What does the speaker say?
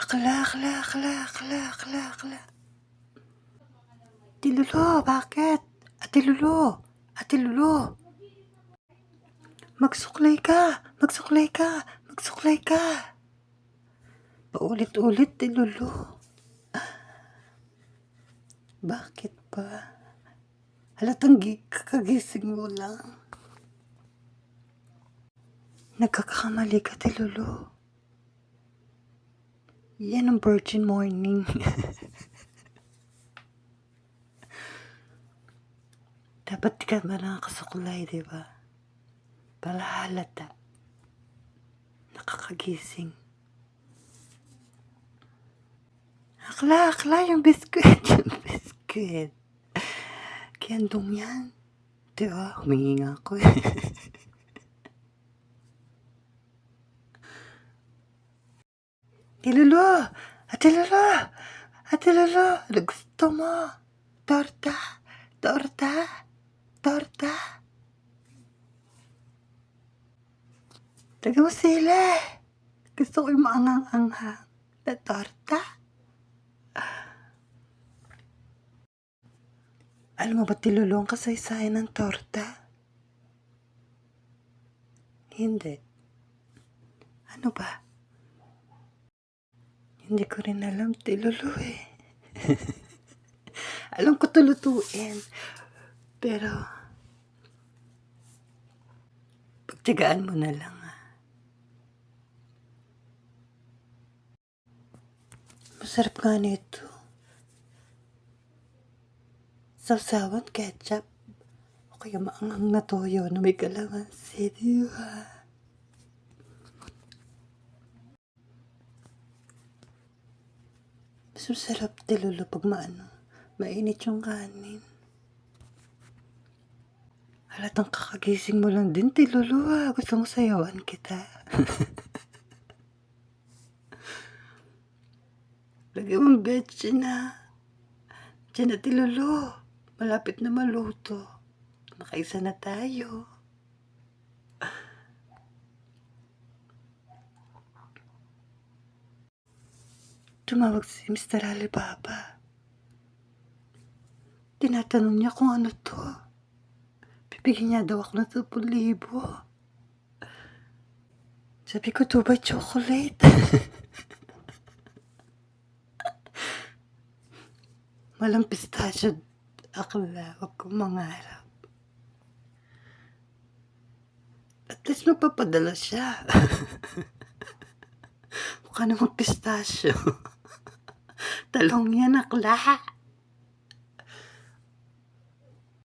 Akla, akla, akla, akla, akla, akla. Ate Lulu, bakit? Ate Lulu, Ate Lulu. Magsuklay ka, magsuklay ka, magsuklay ka. Paulit-ulit, Ate Lulu. Bakit ba? Halatang kakagising mo lang. Nagkakamali ka, Ate Lulu. Yan ang virgin morning. Dapat di ka ba nakakasuklay, di ba? Para halata. Nakakagising. Akla, akla, yung biskuit. Yung biskuit. Kendong yan. Di ba? Humingi nga ako eh. Ate Lulu! Ate Lulu! Ate Lulu! Ano gusto mo? Torta! Torta! Torta! Taga mo sila! Gusto ko yung maangang-anghang na torta. Alam mo ba, Lulu, ang kasaysayan ng torta? Hindi. Ano ba? Hindi ko rin alam, Lulu eh. Alam ko tulutuin. Pero, pagtiyagaan mo na lang ah. Masarap nga nito. Sawsawan, ketchup. O kaya maangang na toyo na may kalamansi, di ba? Mas masarap, Lulu, pag mainit yung kanin. Halatang kakagising mo lang din, Lulu ah. Gusto mo sayawan kita. Lagyan mong betche na. Diyan na, Lulu. Malapit na maluto. Makaisa na tayo. Tumawag si Mr. Alibaba. Tinatanong niya kung ano to. Bibigyan niya daw ako ng 10,000. Sabi ko, Dubai chocolate. Walang pistachio. Akala, wag kong mangarap. At least magpapadala siya. Mukha namang pistachio. Talong yan, akla.